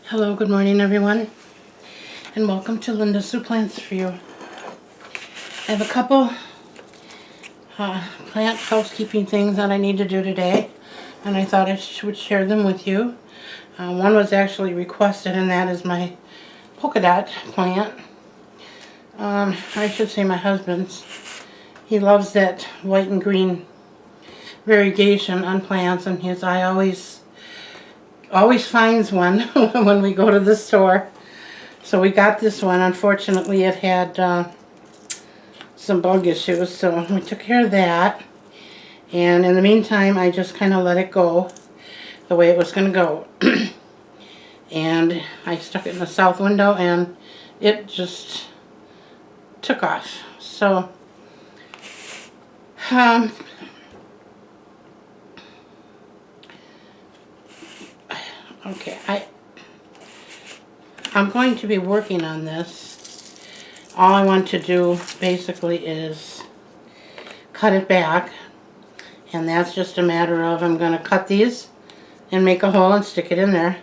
Hello, good morning everyone, and welcome to Plants for You. I have a couple plant housekeeping things that I need to do today, and I thought I would share them with you. One was actually requested, and that is my Pokadot plant. I should say my husband's. He loves that white and green variegation on plants, and his eye always finds one when we go to the store. So we got this one. Unfortunately, it had some bug issues, so we took care of that. And in the meantime, I just kind of let it go the way it was going to go. And I stuck it in the south window, and it just took off. So, okay, I'm going to be working on this. All I want to do basically is cut it back, and that's just a matter of I'm going to cut these and make a hole and stick it in there.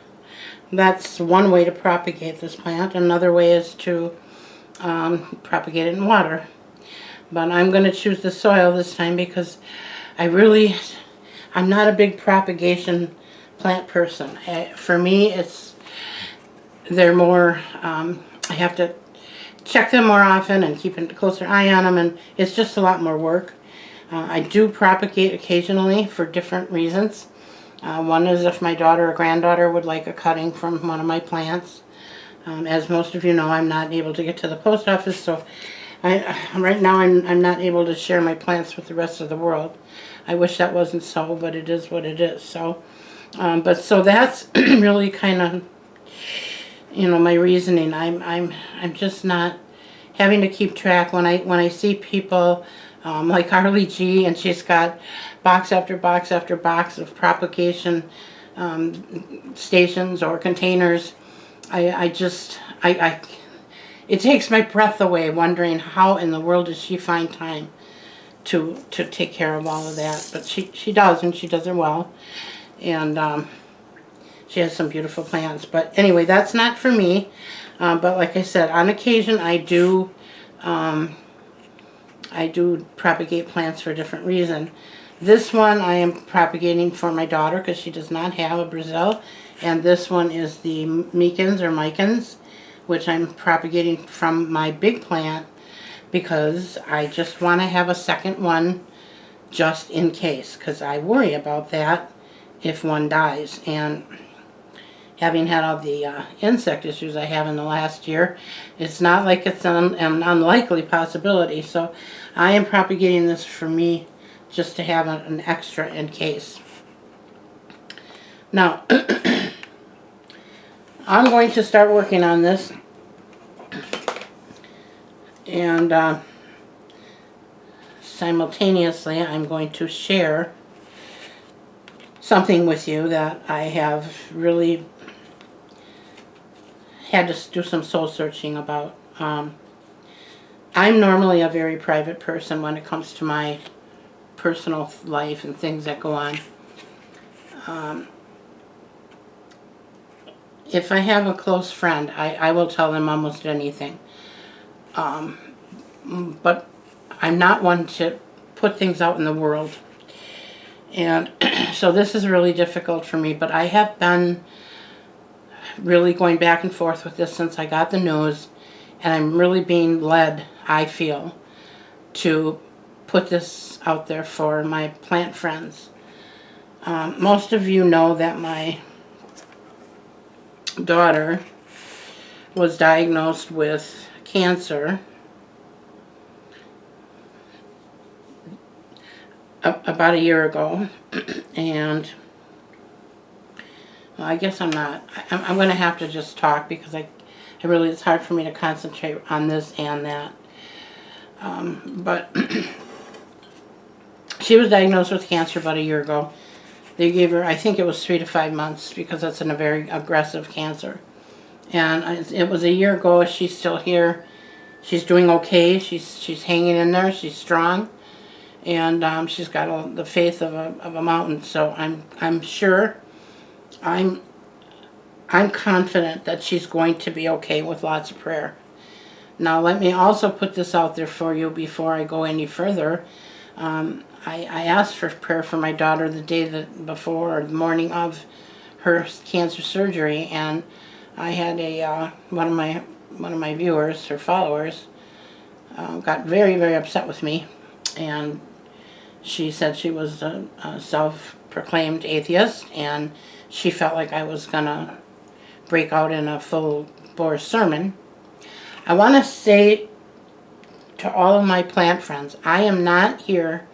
That's one way to propagate this plant. Another way is to propagate it in water. But I'm going to choose the soil this time because I'm not a big propagation plant person. For me, they're more, I have to check them more often and keep a closer eye on them, and it's just a lot more work. I do propagate occasionally for different reasons. One is if my daughter or granddaughter would like a cutting from one of my plants. As most of you know, I'm not able to get to the post office, so right now I'm not able to share my plants with the rest of the world. I wish that wasn't so, but it is what it is. So, so that's really kind of, my reasoning. I'm just not having to keep track when I see people like Harley G, and she's got box after box after box of propagation stations or containers. It takes my breath away wondering how in the world does she find time to take care of all of that. But she does, and she does it well. And she has some beautiful plants. But anyway, that's not for me. But like I said, on occasion I do propagate plants for a different reason. This one I am propagating for my daughter because she does not have a Brazil. And this one is the Micans, which I'm propagating from my big plant because I just want to have a second one just in case, because I worry about that if one dies. And having had all the insect issues I have in the last year, it's not like it's an unlikely possibility. So I am propagating this for me just to have an extra in case. Now, I'm going to start working on this, and simultaneously I'm going to share something with you that I have really had to do some soul searching about. I'm normally a very private person when it comes to my personal life and things that go on. If I have a close friend, I will tell them almost anything. But I'm not one to put things out in the world. And so this is really difficult for me, but I have been really going back and forth with this since I got the news, and I'm really being led, I feel, to put this out there for my plant friends. Most of you know that my daughter was diagnosed with cancer about a year ago, and well, I guess I'm going to have to just talk because it's hard for me to concentrate on this and that. But she was diagnosed with cancer about a year ago. They gave her, I think it was 3 to 5 months, because that's a very aggressive cancer. And it was a year ago. She's still here. She's doing okay. She's hanging in there. She's strong, and she's got the faith of a mountain. So I'm sure I'm I'm confident that she's going to be okay with lots of prayer. Now, let me also put this out there for you before I go any further. I asked for prayer for my daughter the day before, or the morning of her cancer surgery, and I had one of my viewers, her followers, got very, very upset with me, and she said she was a self-proclaimed atheist, and she felt like I was gonna break out in a full-bore sermon. I want to say to all of my plant friends, I am not here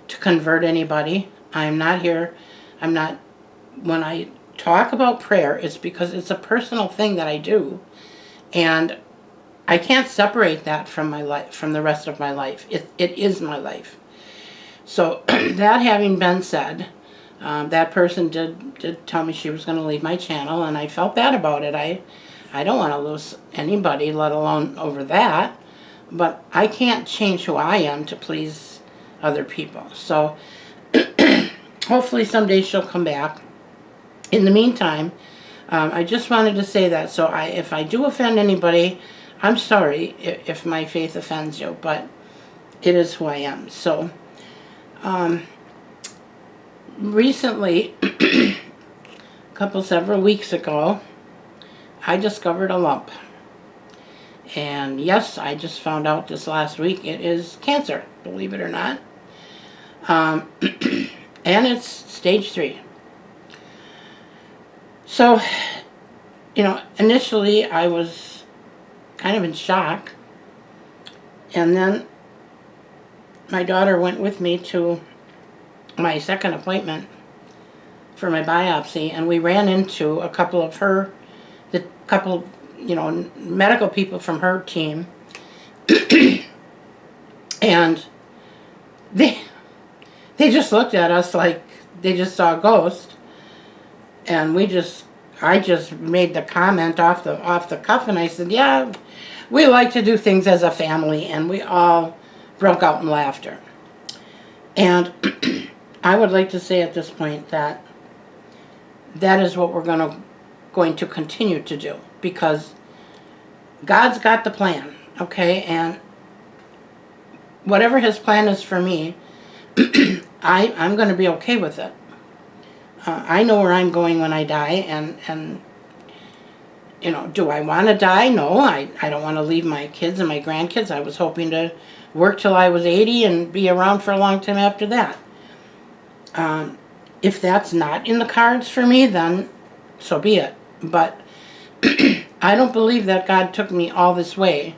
to convert anybody. I'm not here, when I talk about prayer, it's because it's a personal thing that I do, and I can't separate that from my life, from the rest of my life. It is my life. So that having been said, that person did tell me she was going to leave my channel, and I felt bad about it. I don't want to lose anybody, let alone over that. But I can't change who I am to please other people. So hopefully someday she'll come back. In the meantime, I just wanted to say that. So if I do offend anybody, I'm sorry if my faith offends you, but it is who I am. So recently, several weeks ago, I discovered a lump. And yes, I just found out this last week it is cancer, believe it or not. And it's stage 3. So, initially I was kind of in shock. And then my daughter went with me to my second appointment for my biopsy, and we ran into a couple of medical people from her team, and they just looked at us like they just saw a ghost, and I just made the comment off the cuff, and I said, yeah, we like to do things as a family, and we all broke out in laughter. And I would like to say at this point that is what we're going to continue to do, because God's got the plan, okay? And whatever his plan is for me, I'm going to be okay with it. I know where I'm going when I die, and do I want to die? No, I don't want to leave my kids and my grandkids. I was hoping to work till I was 80 and be around for a long time after that. If that's not in the cards for me, then so be it. But I don't believe that God took me all this way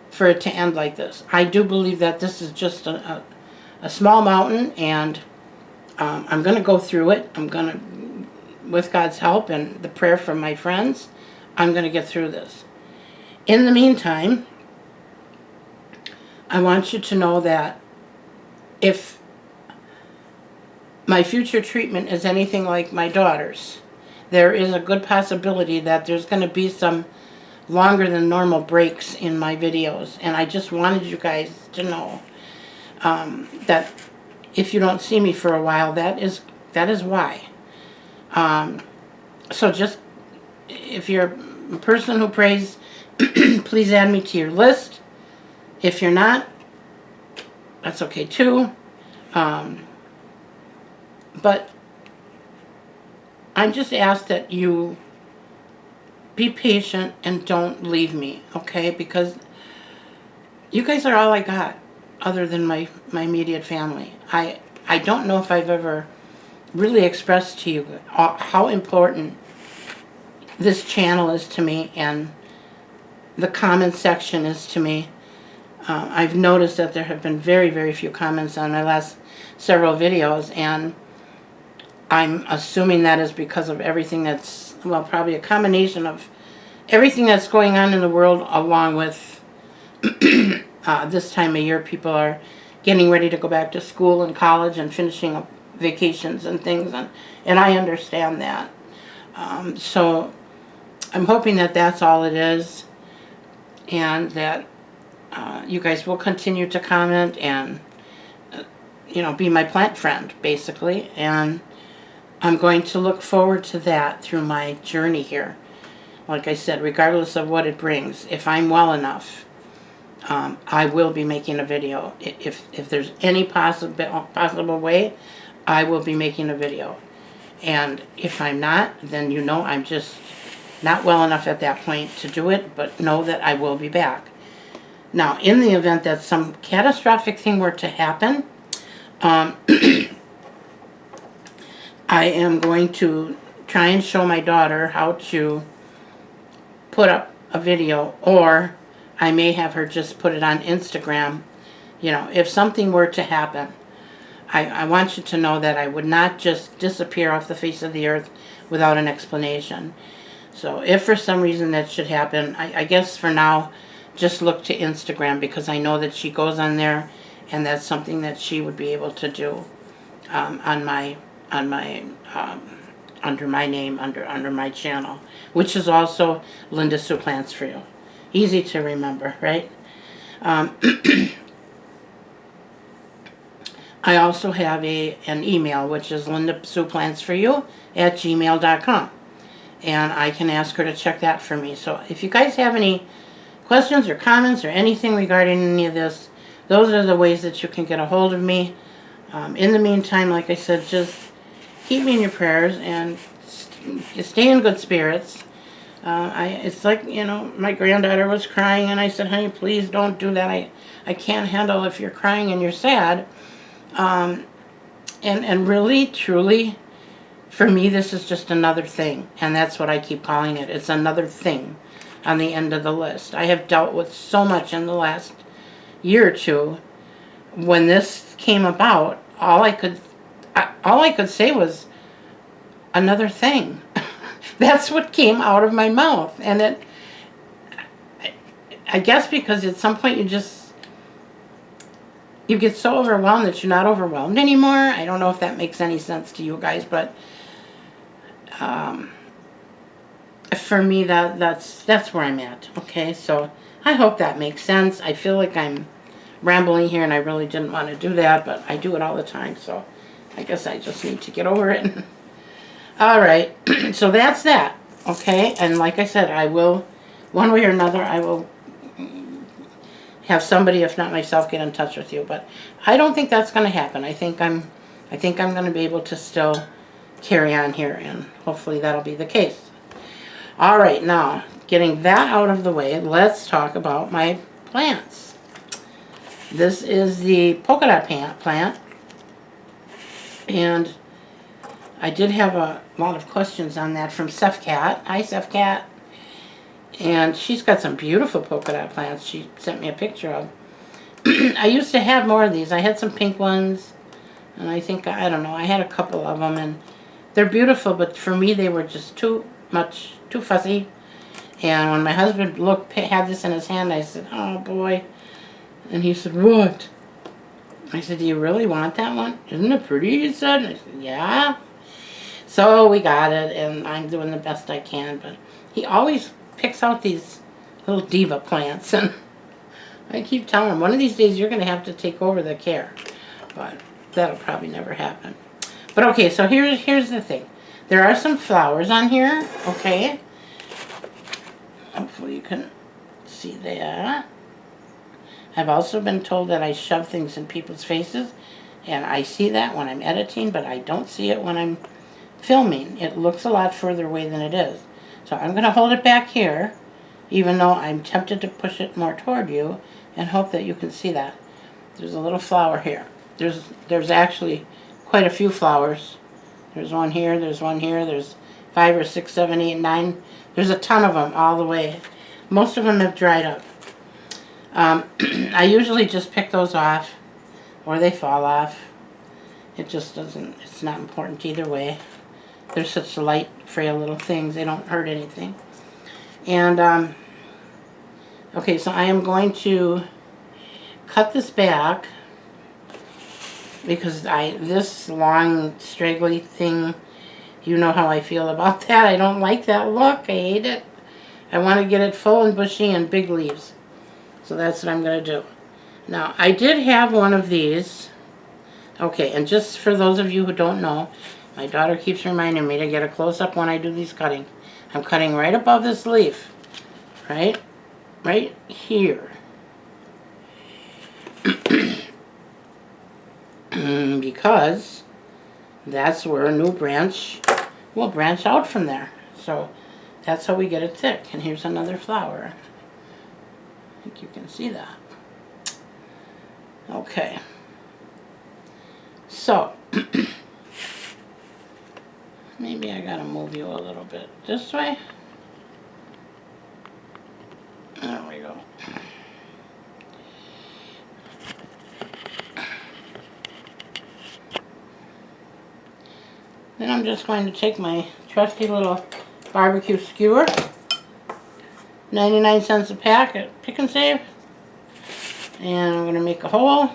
for it to end like this. I do believe that this is just a small mountain, and I'm going to go through it. I'm going to, with God's help and the prayer from my friends, I'm going to get through this. In the meantime, I want you to know that if my future treatment is anything like my daughter's, there is a good possibility that there's going to be some longer than normal breaks in my videos. And I just wanted you guys to know that if you don't see me for a while, that is why. So just, if you're a person who prays, please add me to your list. If you're not, that's okay too. But I just ask that you be patient and don't leave me, okay? Because you guys are all I got, other than my immediate family. I don't know if I've ever really expressed to you how important this channel is to me, and the comment section is to me. I've noticed that there have been very, very few comments on my last several videos, and I'm assuming that is because of everything that's, well, probably a combination of everything that's going on in the world, along with this time of year, people are getting ready to go back to school and college and finishing up vacations and things, and I understand that. So I'm hoping that that's all it is, and that you guys will continue to comment and, be my plant friend, basically, and I'm going to look forward to that through my journey here. like I said, regardless of what it brings, if I'm well enough, I will be making a video. If there's any possible way, I will be making a video. And if I'm not, then you know I'm just not well enough at that point to do it, but know that I will be back. Now, in the event that some catastrophic thing were to happen, I am going to try and show my daughter how to put up a video, or I may have her just put it on Instagram. You know, if something were to happen, I want you to know that I would not just disappear off the face of the earth without an explanation. So if for some reason that should happen, I guess for now, just look to Instagram, because I know that she goes on there, and that's something that she would be able to do under my name, under my channel, which is also lindasueplantsforyou. Easy to remember, right? I also have an email, which is lindasueplantsforyou@gmail.com, and I can ask her to check that for me. So if you guys have any questions or comments or anything regarding any of this, those are the ways that you can get a hold of me. In the meantime, like I said, just keep me in your prayers and stay in good spirits. It's like, you know, my granddaughter was crying, and I said, honey, please don't do that. I can't handle if you're crying and you're sad. And really, truly, for me, this is just another thing. And that's what I keep calling it. It's another thing on the end of the list. I have dealt with so much in the last year or two. When this came about, all I could say was another thing. That's what came out of my mouth. And I guess because at some point you get so overwhelmed that you're not overwhelmed anymore. I don't know if that makes any sense to you guys, but for me, that's where I'm at. Okay, so I hope that makes sense. I feel like I'm rambling here, and I really didn't want to do that, but I do it all the time, so I guess I just need to get over it. All right, so that's that. Okay, and like I said, I will, one way or another, I will have somebody, if not myself, get in touch with you. But I don't think that's going to happen. I think I'm going to be able to still carry on here, and hopefully that'll be the case. All right, now getting that out of the way, let's talk about my plants. This is the Pokadot plant, and I did have a lot of questions on that from Cat. Hi, Cat. And she's got some beautiful polka dot plants she sent me a picture of. I used to have more of these. I had some pink ones, and I think, I don't know, I had a couple of them, and they're beautiful, but for me they were just too fuzzy. And when my husband had this in his hand, I said, oh boy. And he said, what? I said, do you really want that one? Isn't it pretty? He said. And I said, yeah. So we got it, and I'm doing the best I can, but he always picks out these little diva plants, and I keep telling him, one of these days you're going to have to take over the care, but that'll probably never happen. But okay, so here's the thing. There are some flowers on here, okay? Hopefully you can see that. I've also been told that I shove things in people's faces, and I see that when I'm editing, but I don't see it when I'm filming. It looks a lot further away than it is. So I'm going to hold it back here, even though I'm tempted to push it more toward you, and hope that you can see that. There's a little flower here. There's actually quite a few flowers. There's one here, there's 5 or 6, 7, 8, 9. There's a ton of them all the way. Most of them have dried up. I usually just pick those off, or they fall off. It just doesn't, it's not important either way. They're such light, frail little things. They don't hurt anything. And, okay, so I am going to cut this back, because this long, straggly thing, you know how I feel about that. I don't like that look. I hate it. I want to get it full and bushy and big leaves. So that's what I'm going to do. Now, I did have one of these. Okay, and just for those of you who don't know, my daughter keeps reminding me to get a close-up when I do these cutting. I'm cutting right above this leaf, right here. Because that's where a new branch will branch out from there. So that's how we get it thick. And here's another flower. I think you can see that. Okay. So maybe I gotta move you a little bit this way. There we go. Then I'm just going to take my trusty little barbecue skewer, 99 cents a pack at Pick and Save, and I'm going to make a hole,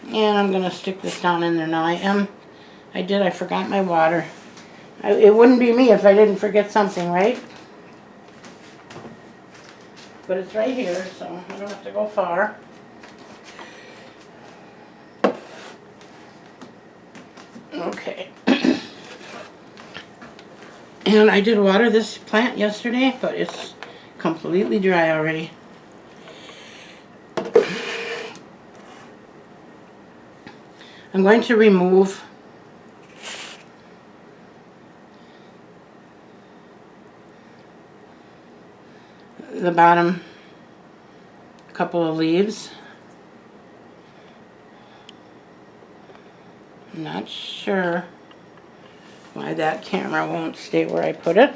and I'm going to stick this down in there. Now I forgot my water. It wouldn't be me if I didn't forget something, right? But it's right here, so I don't have to go far. Okay. And I did water this plant yesterday, but it's completely dry already. I'm going to remove the bottom couple of leaves. I'm not sure why that camera won't stay where I put it.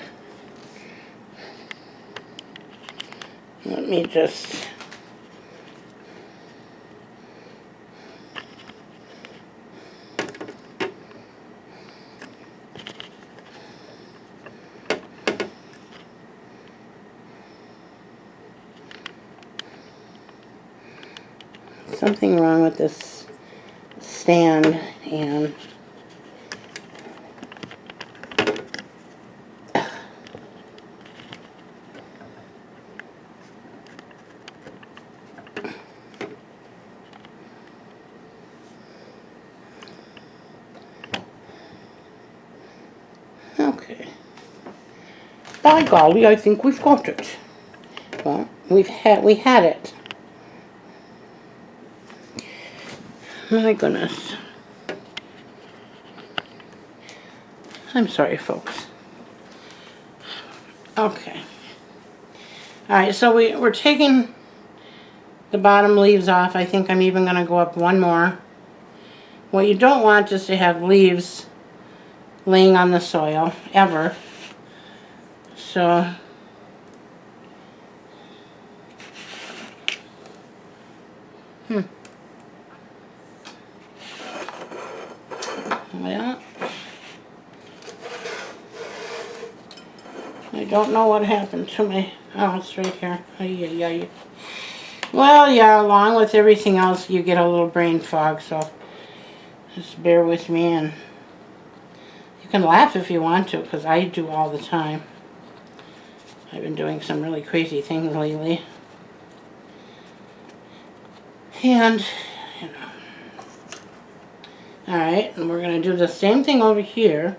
Let me just something wrong with this stand, and okay. By golly, I think we've got it. Well, we had it. My goodness. I'm sorry, folks. Okay. Alright, so we're taking the bottom leaves off. I think I'm even going to go up one more. What you don't want is to have leaves laying on the soil, ever. So well, I don't know what happened to me. Oh, it's right here. Ay. Well, yeah, along with everything else, you get a little brain fog, so just bear with me, and you can laugh if you want to, because I do all the time. I've been doing some really crazy things lately. And, you know. Alright, and we're going to do the same thing over here.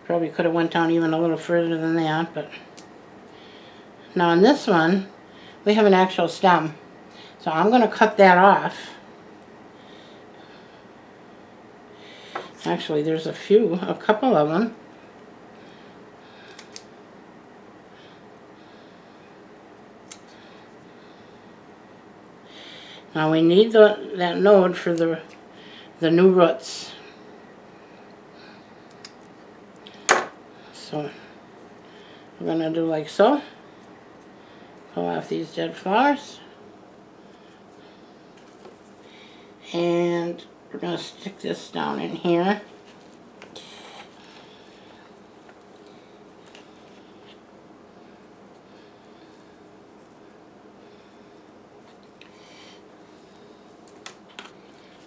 Probably could have went down even a little further than that, but now on this one, we have an actual stem. So I'm going to cut that off. Actually, there's a couple of them. Now we need that node for the new roots. So we're going to do like so. Pull off these dead flowers. And we're going to stick this down in here.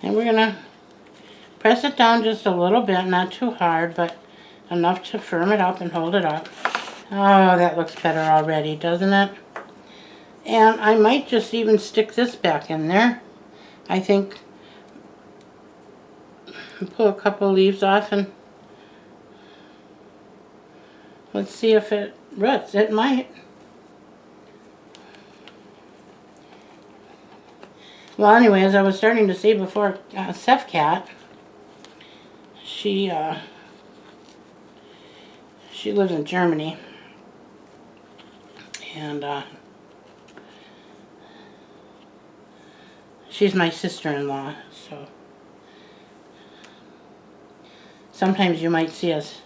And we're going to press it down just a little bit, not too hard, but enough to firm it up and hold it up. Oh, that looks better already, doesn't it? And I might just even stick this back in there. I think pull a couple leaves off and let's see if it roots. It might. Well, anyway, as I was starting to say before, Seth Cat, she lives in Germany, and she's my sister-in-law, so sometimes you might see us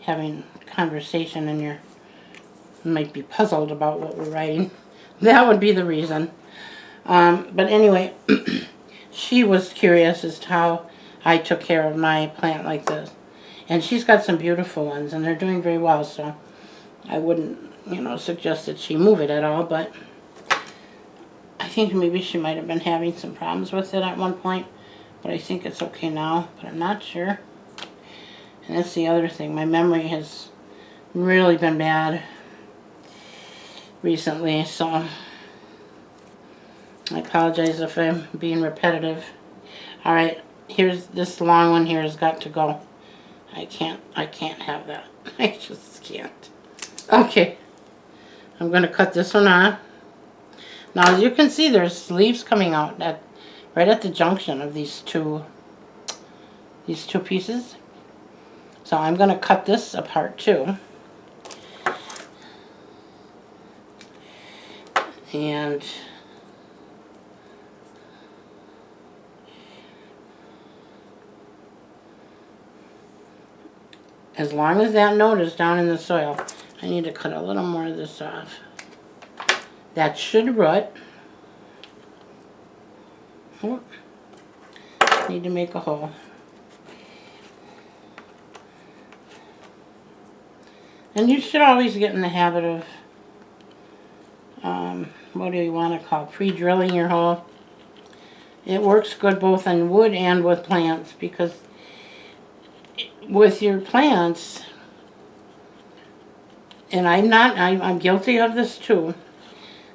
having conversation and you might be puzzled about what we're writing. That would be the reason. But anyway, she was curious as to how I took care of my plant like this. And she's got some beautiful ones, and they're doing very well, so I wouldn't, suggest that she move it at all, but I think maybe she might have been having some problems with it at one point, but I think it's okay now, but I'm not sure. And that's the other thing. My memory has really been bad recently, so I apologize if I'm being repetitive. Alright, here's this long one here has got to go. I can't have that. I just can't. Okay. I'm going to cut this one off. Now, as you can see, there's leaves coming out right at the junction of these two pieces. So I'm going to cut this apart too. And as long as that node is down in the soil, I need to cut a little more of this off. That should root. Oh, need to make a hole. And you should always get in the habit of, what do you want to call, pre-drilling your hole. It works good both on wood and with plants, because with your plants, and I'm guilty of this too.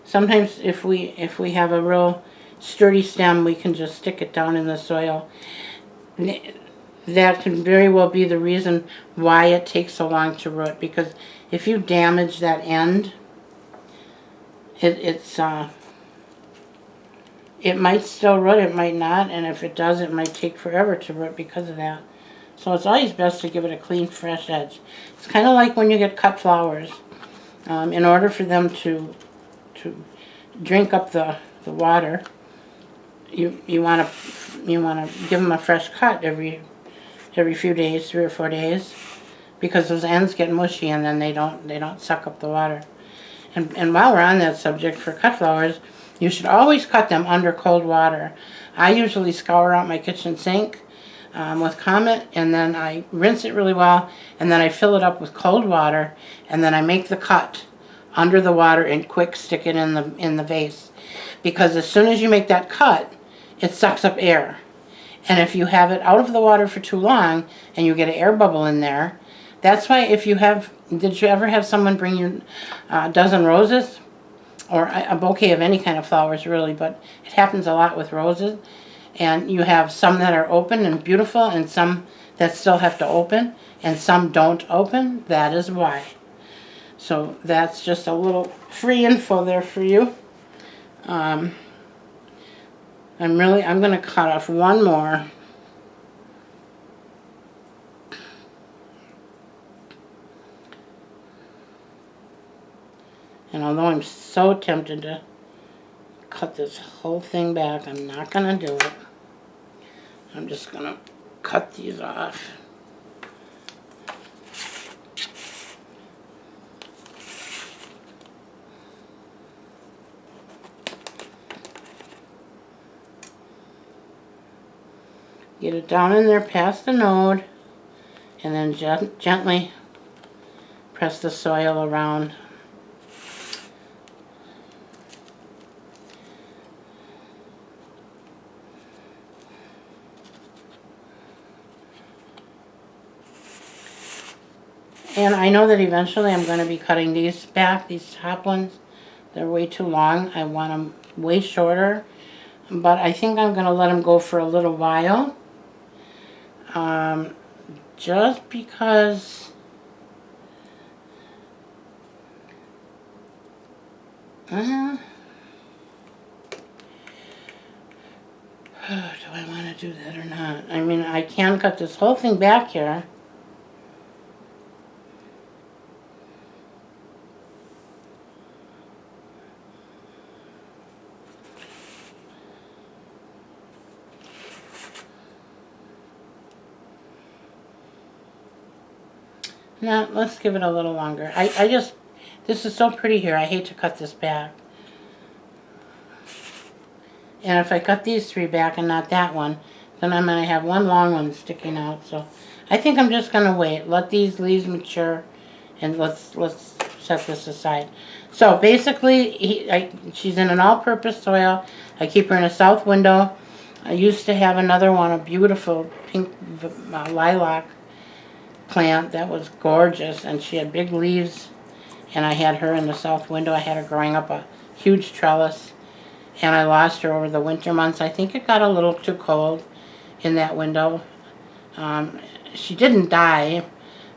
Sometimes if we have a real sturdy stem, we can just stick it down in the soil. That can very well be the reason why it takes so long to root, because if you damage that end, it might still root, it might not, and if it does, it might take forever to root because of that. So it's always best to give it a clean, fresh edge. It's kind of like when you get cut flowers. In order for them to drink up the water, you want to give them a fresh cut every few days, 3 or 4 days, because those ends get mushy and then they don't suck up the water. And while we're on that subject, for cut flowers, you should always cut them under cold water. I usually scour out my kitchen sink with Comet, and then I rinse it really well, and then I fill it up with cold water, and then I make the cut under the water and quick stick it in the vase. Because as soon as you make that cut, it sucks up air. And if you have it out of the water for too long and you get an air bubble in there, that's why did you ever have someone bring you a dozen roses? Or a bouquet of any kind of flowers, really, but it happens a lot with roses. And you have some that are open and beautiful, and some that still have to open, and some don't open. That is why. So that's just a little free info there for you. I'm going to cut off one more. And although I'm so tempted to cut this whole thing back, I'm not going to do it. I'm just going to cut these off. Get it down in there past the node, and then gently press the soil around. And I know that eventually I'm going to be cutting these back, these top ones. They're way too long. I want them way shorter. But I think I'm going to let them go for a little while. Just because do I want to do that or not? I mean, I can cut this whole thing back here. Now, let's give it a little longer. I just, this is so pretty here. I hate to cut this back. And if I cut these 3 back and not that one, then I'm going to have one long one sticking out. So I think I'm just going to wait. Let these leaves mature, and let's set this aside. So basically, she's in an all-purpose soil. I keep her in a south window. I used to have another one, a beautiful pink lilac plant that was gorgeous, and she had big leaves, and I had her in the south window. I had her growing up a huge trellis, and I lost her over the winter months. I think it got a little too cold in that window. She didn't die,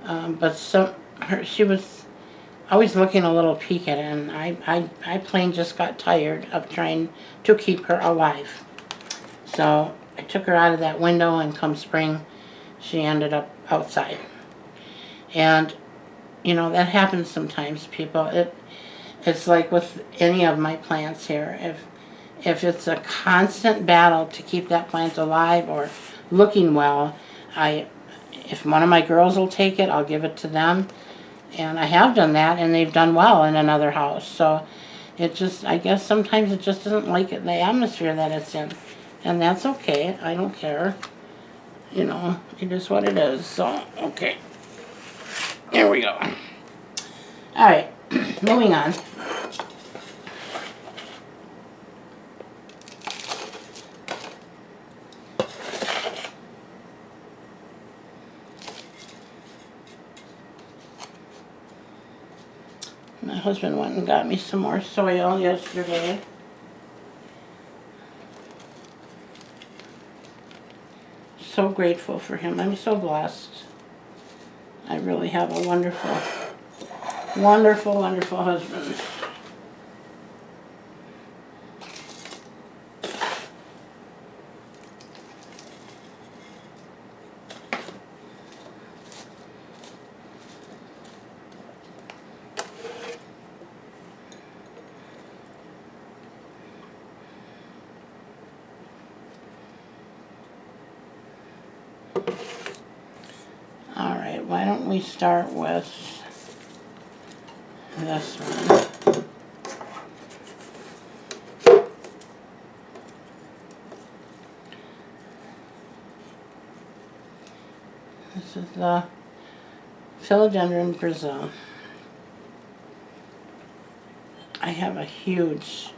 but she was always looking a little peaked, and I plain just got tired of trying to keep her alive. So I took her out of that window, and come spring, she ended up outside. And, you know, that happens sometimes, people. It's like with any of my plants here. If it's a constant battle to keep that plant alive or looking well, if one of my girls will take it, I'll give it to them. And I have done that, and they've done well in another house. So it just, I guess sometimes it just doesn't like it, the atmosphere that it's in. And that's okay. I don't care. You know, it is what it is. So, okay. There we go. Alright, moving on. My husband went and got me some more soil yesterday. So grateful for him. I'm so blessed. I really have a wonderful, wonderful, wonderful husband. Alright, why don't we start with this one. This is the Micans and Brazil. I have a huge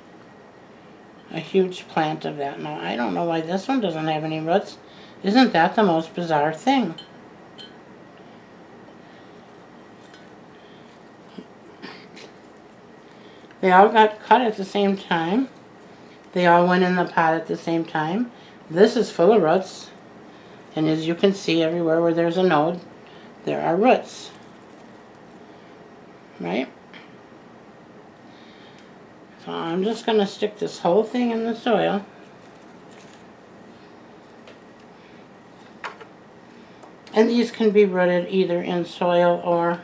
plant of that now. I don't know why this one doesn't have any roots. Isn't that the most bizarre thing? They all got cut at the same time. They all went in the pot at the same time. This is full of roots. And as you can see, everywhere where there's a node, there are roots. Right? So I'm just going to stick this whole thing in the soil. And these can be rooted either in soil or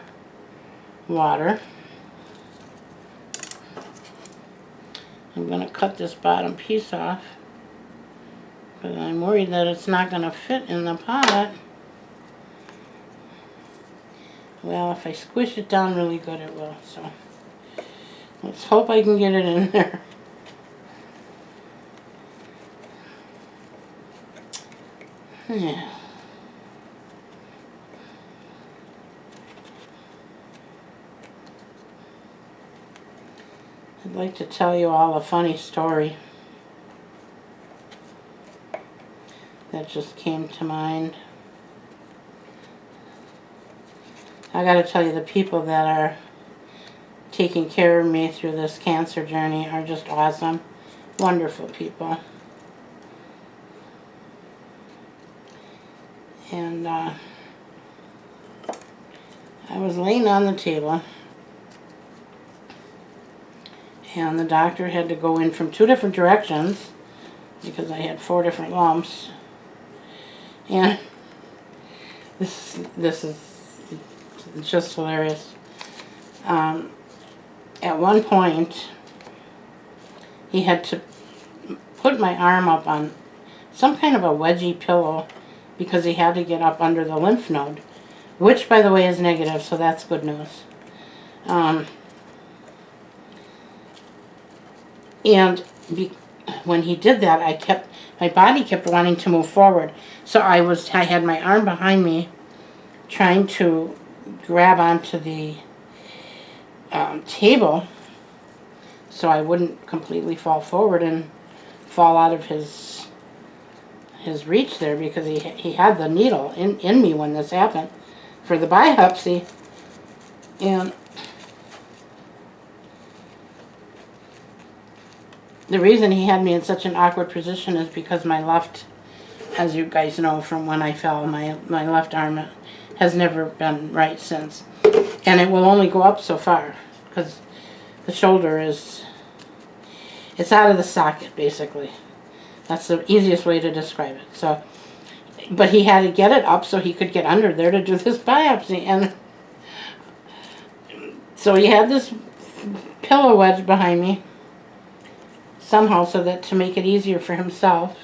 water. I'm going to cut this bottom piece off because I'm worried that it's not going to fit in the pot. Well, if I squish it down really good, it will. So let's hope I can get it in there. Yeah. I'd like to tell you all a funny story that just came to mind. I gotta tell you, the people that are taking care of me through this cancer journey are just awesome, wonderful people. And I was laying on the table, and the doctor had to go in from 2 different directions because I had 4 different lumps. And this is just hilarious. At one point, he had to put my arm up on some kind of a wedgie pillow because he had to get up under the lymph node, which, by the way, is negative, so that's good news. When he did that, my body kept wanting to move forward. So I had my arm behind me, trying to grab onto the table so I wouldn't completely fall forward and fall out of his reach there, because he had the needle in me when this happened for the biopsy. And the reason he had me in such an awkward position is because my left, as you guys know from when I fell, my left arm has never been right since. And it will only go up so far because the shoulder it's out of the socket, basically. That's the easiest way to describe it. So, but he had to get it up so he could get under there to do this biopsy. And so he had this pillow wedge behind me somehow so that to make it easier for himself.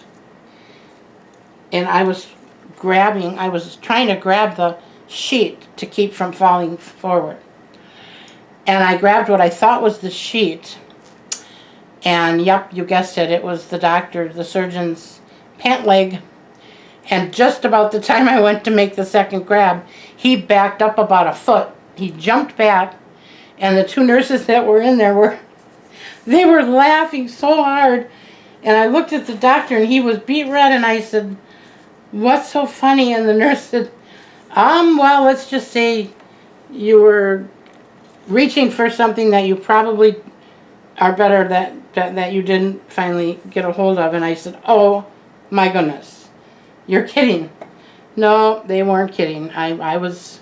And I was trying to grab the sheet to keep from falling forward. And I grabbed what I thought was the sheet. And yep, you guessed it, it was the surgeon's pant leg. And just about the time I went to make the second grab, he backed up about a foot. He jumped back, and the 2 nurses that were in there they were laughing so hard. And I looked at the doctor, and he was beet red, and I said, "What's so funny?" And the nurse said, well, let's just say you were reaching for something that you probably are better that you didn't finally get a hold of. And I said, "Oh my goodness, you're kidding." No, they weren't kidding. I was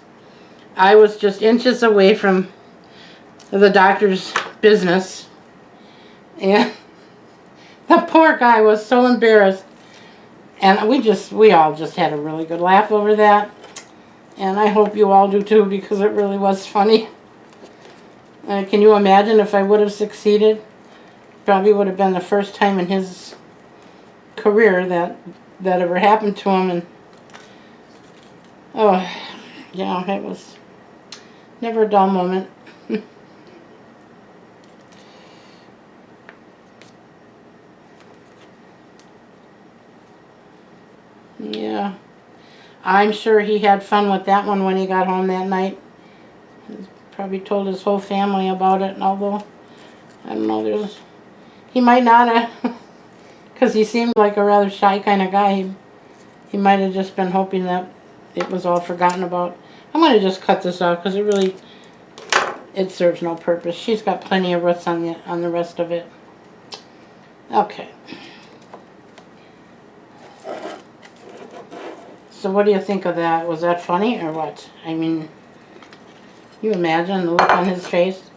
just inches away from the doctor's business, and the poor guy was so embarrassed. And we all just had a really good laugh over that. And I hope you all do too, because it really was funny. Can you imagine if I would have succeeded? Probably would have been the first time in his career that ever happened to him. And oh, yeah, it was never a dull moment. Yeah, I'm sure he had fun with that one when he got home that night. He probably told his whole family about it, and although, I don't know, he might not have, because he seemed like a rather shy kind of guy. He might have just been hoping that it was all forgotten about. I'm going to just cut this off because it serves no purpose. She's got plenty of roots on the rest of it. Okay. So what do you think of that? Was that funny or what? I mean, you imagine the look on his face?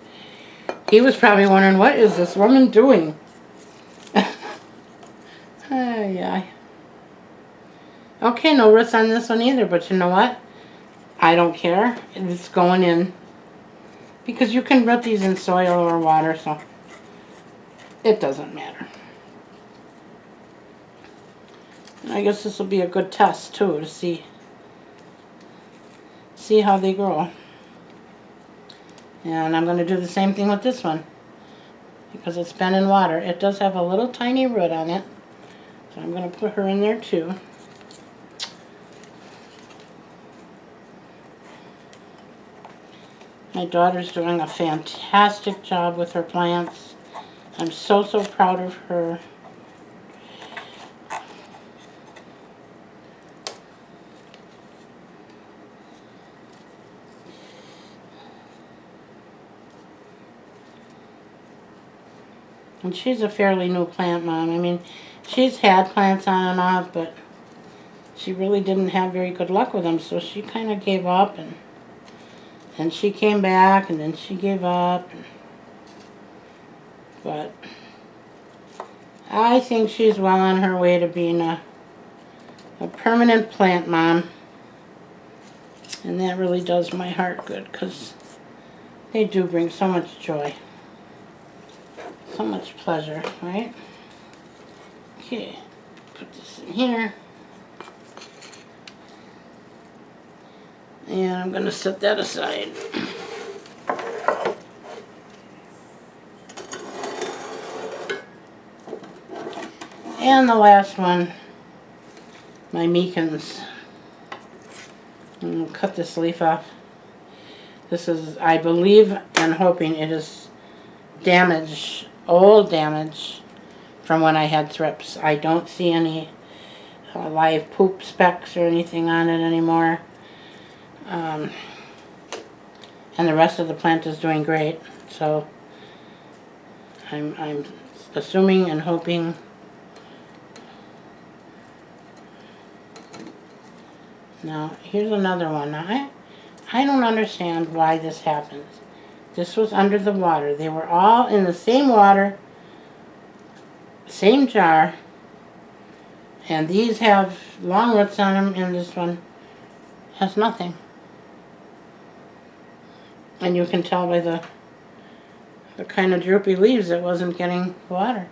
He was probably wondering, what is this woman doing? Yeah. Okay, no roots on this one either, but you know what? I don't care. It's going in. Because you can root these in soil or water, so it doesn't matter. I guess this will be a good test too, to see how they grow. And I'm going to do the same thing with this one, because it's been in water. It does have a little tiny root on it, so I'm going to put her in there too. My daughter's doing a fantastic job with her plants. I'm so proud of her. And she's a fairly new plant mom. I mean, she's had plants on and off, but she really didn't have very good luck with them, so she kind of gave up, and she came back, and then she gave up. But I think she's well on her way to being a permanent plant mom. And that really does my heart good, because they do bring so much joy. So much pleasure, right? Okay, put this in here. And I'm going to set that aside. And the last one, my Micans. I'm going to cut this leaf off. This is, I believe and hoping it is damage, old damage from when I had thrips. I don't see any live poop specks or anything on it anymore. And the rest of the plant is doing great. So I'm assuming and hoping. Now, here's another one. Now, I don't understand why this happens. This was under the water. They were all in the same water, same jar, and these have long roots on them, and this one has nothing. And you can tell by the kind of droopy leaves it wasn't getting water.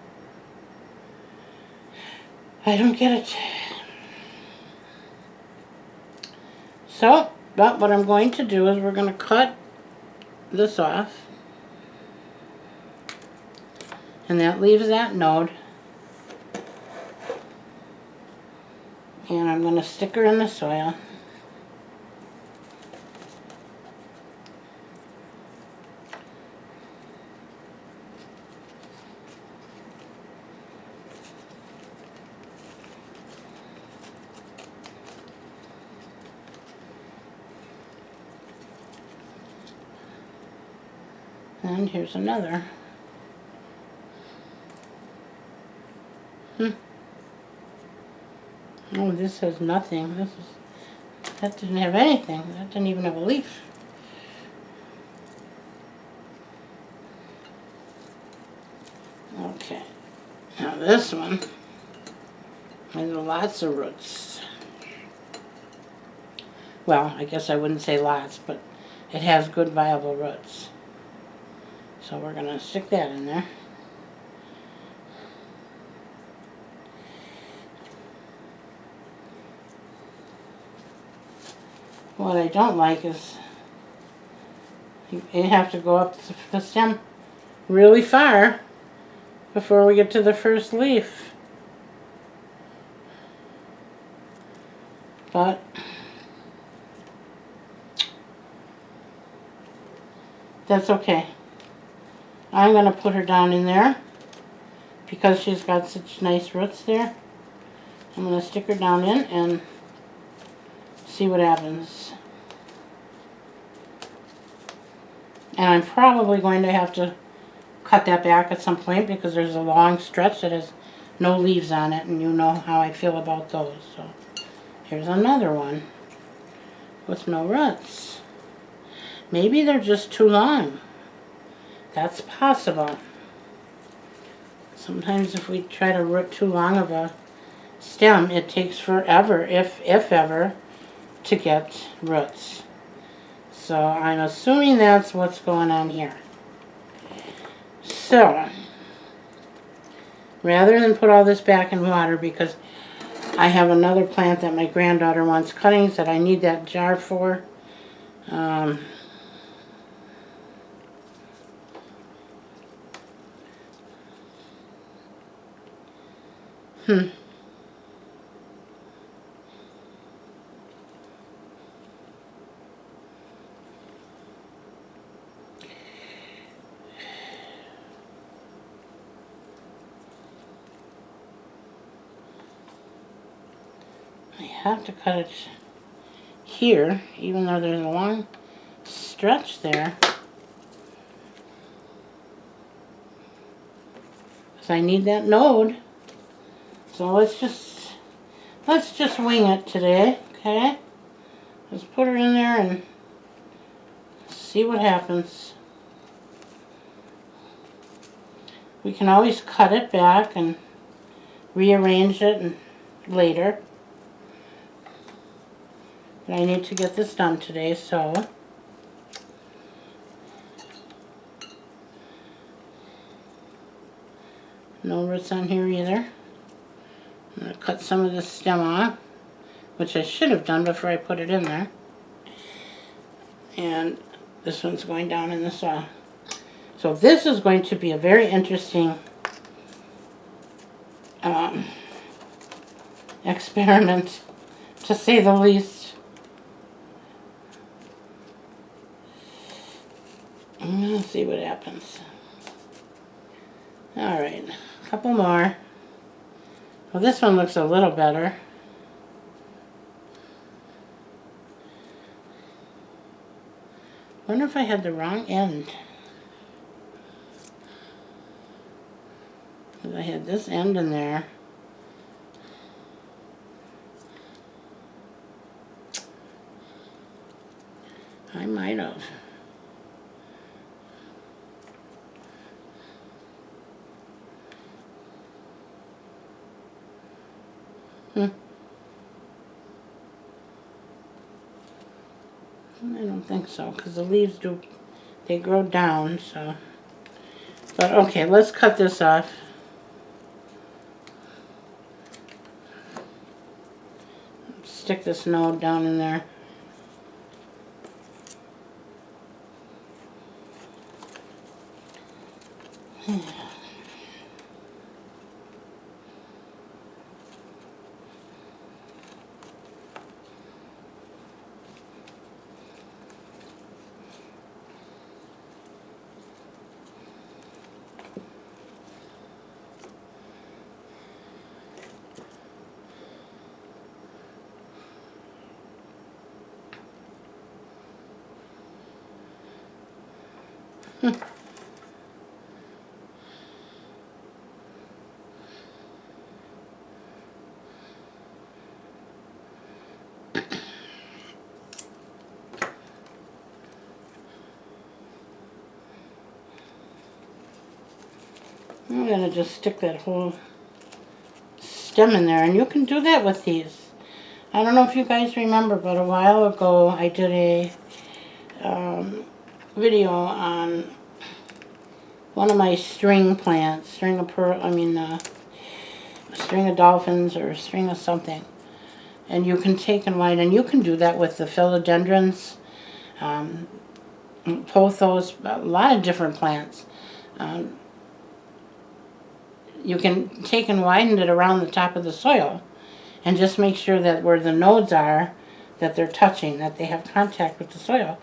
I don't get it. So, but what I'm going to do is we're going to cut this off. And that leaves that node. And I'm going to stick her in the soil. And here's another. Oh, this has nothing. That didn't have anything. That didn't even have a leaf. Okay. Now this one has lots of roots. Well, I guess I wouldn't say lots, but it has good viable roots. So we're going to stick that in there. What I don't like is you have to go up the stem really far before we get to the first leaf. But that's okay. I'm going to put her down in there because she's got such nice roots there. I'm going to stick her down in and see what happens. And I'm probably going to have to cut that back at some point because there's a long stretch that has no leaves on it, and you know how I feel about those. So here's another one with no roots. Maybe they're just too long. That's possible. Sometimes if we try to root too long of a stem, it takes forever, if ever, to get roots. So I'm assuming that's what's going on here. So, rather than put all this back in water, because I have another plant that my granddaughter wants cuttings that I need that jar for. I have to cut it here, even though there's a long stretch there. Because I need that node. So let's just let's just wing it today, okay? Let's put her in there and see what happens. We can always cut it back and rearrange it later. But I need to get this done today, so no roots on here either. I'm going to cut some of the stem off, which I should have done before I put it in there. And this one's going down in the soil. So this is going to be a very interesting experiment, to say the least. I'm going to see what happens. Alright, a couple more. Well, this one looks a little better. Wonder if I had the wrong end. I had this end in there. I might have. I don't think so, because the leaves they grow down, so. But okay, let's cut this off. Stick this node down in there. I'm going to just stick that whole stem in there, and you can do that with these. I don't know if you guys remember, but a while ago I did a video on one of my string plants, string of dolphins or string of something. And you can take and white, and you can do that with the philodendrons, pothos, a lot of different plants. You can take and widen it around the top of the soil and just make sure that where the nodes are, that they're touching, that they have contact with the soil.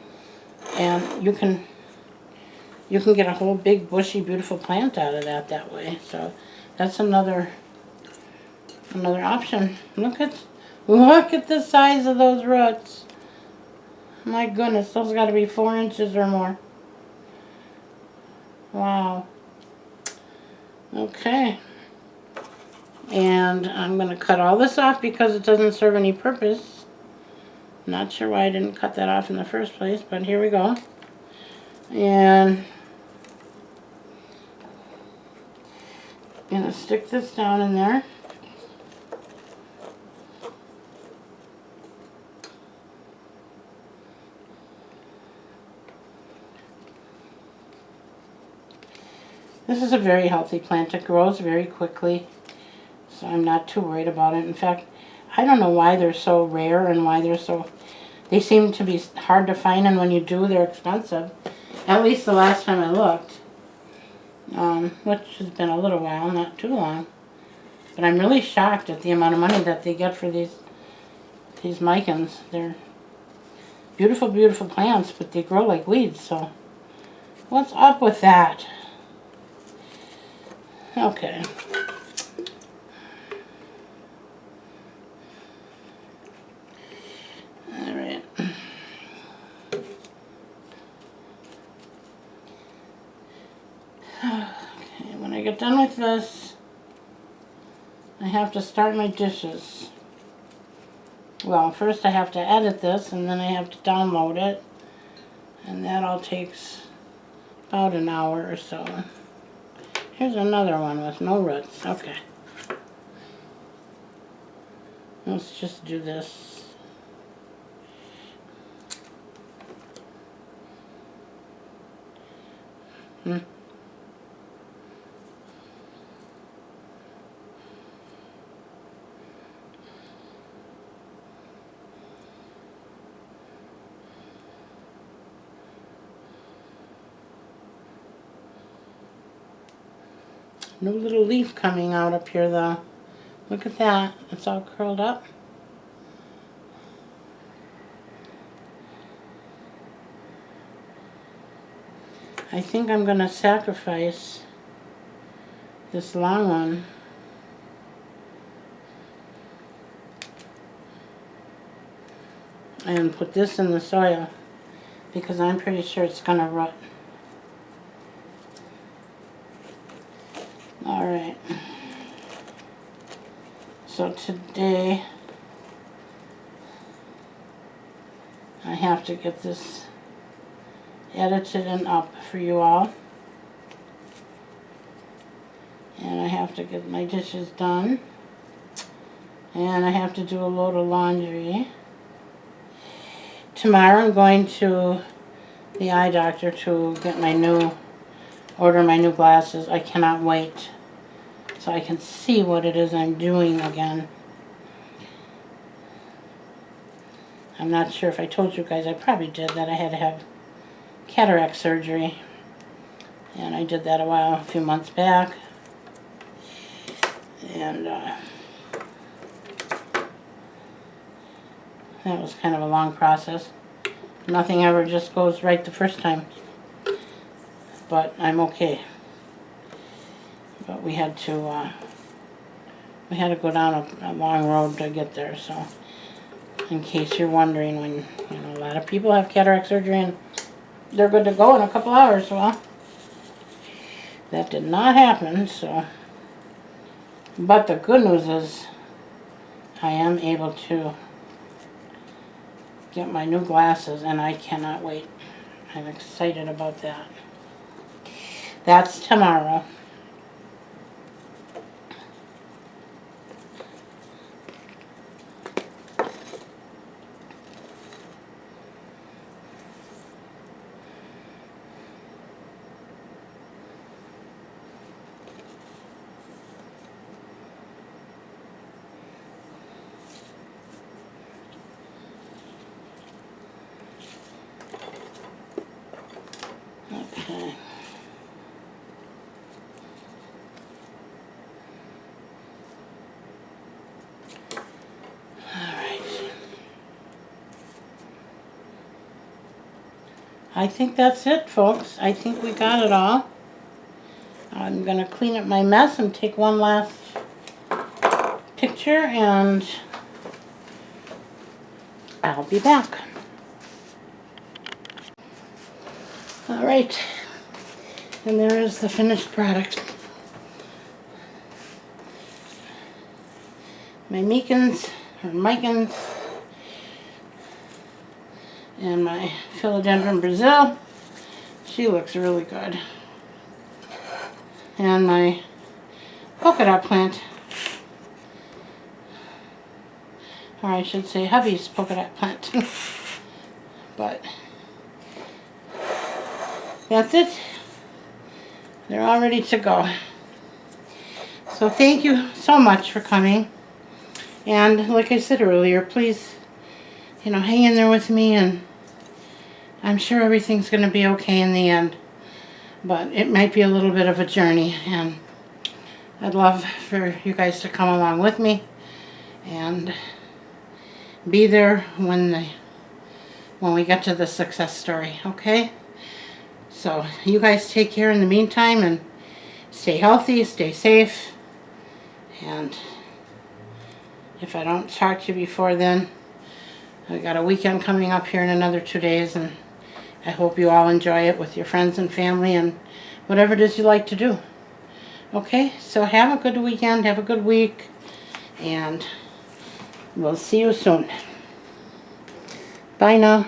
And you can get a whole big bushy beautiful plant out of that way. So that's another option. Look at the size of those roots. My goodness, those got to be 4 inches or more. Wow. Okay. And I'm going to cut all this off because it doesn't serve any purpose. Not sure why I didn't cut that off in the first place, but here we go. And I'm going to stick this down in there. This is a very healthy plant. It grows very quickly, so I'm not too worried about it. In fact, I don't know why they're so rare and why they seem to be hard to find, and when you do, they're expensive. At least the last time I looked, which has been a little while, not too long. But I'm really shocked at the amount of money that they get for these Micans. They're beautiful, beautiful plants, but they grow like weeds, so what's up with that? Okay. Alright. Okay, when I get done with this, I have to start my dishes. Well, first I have to edit this, and then I have to download it, and that all takes about an hour or so. Here's another one with no roots. Okay. Let's just do this. No little leaf coming out up here though. Look at that. It's all curled up. I think I'm going to sacrifice this long one. And put this in the soil because I'm pretty sure it's going to rot. Alright. So today I have to get this edited and up for you all. And I have to get my dishes done. And I have to do a load of laundry. Tomorrow I'm going to the eye doctor to get order my new glasses. I cannot wait so I can see what it is I'm doing again. I'm not sure if I told you guys, I probably did, that I had to have cataract surgery. And I did that a few months back. And that was kind of a long process. Nothing ever just goes right the first time. But I'm okay. But we had to go down a long road to get there. So, in case you're wondering, when a lot of people have cataract surgery and they're good to go in a couple hours, well, that did not happen. So, but the good news is, I am able to get my new glasses, and I cannot wait. I'm excited about that. That's tomorrow. Okay. I think that's it, folks. I think we got it all. I'm going to clean up my mess and take one last picture, and I'll be back. Alright, and there is the finished product. My Micans and my Philodendron Brazil. She looks really good. And my Pokadot plant, or I should say hubby's Pokadot plant. But that's it. They're all ready to go. So thank you so much for coming. And like I said earlier, please, hang in there with me, and I'm sure everything's going to be okay in the end. But it might be a little bit of a journey, and I'd love for you guys to come along with me and be there when we get to the success story, okay? So you guys take care in the meantime, and stay healthy, stay safe, and if I don't talk to you before then, I got a weekend coming up here in another 2 days, and I hope you all enjoy it with your friends and family and whatever it is you like to do. Okay, so have a good weekend, have a good week, and we'll see you soon. Bye now.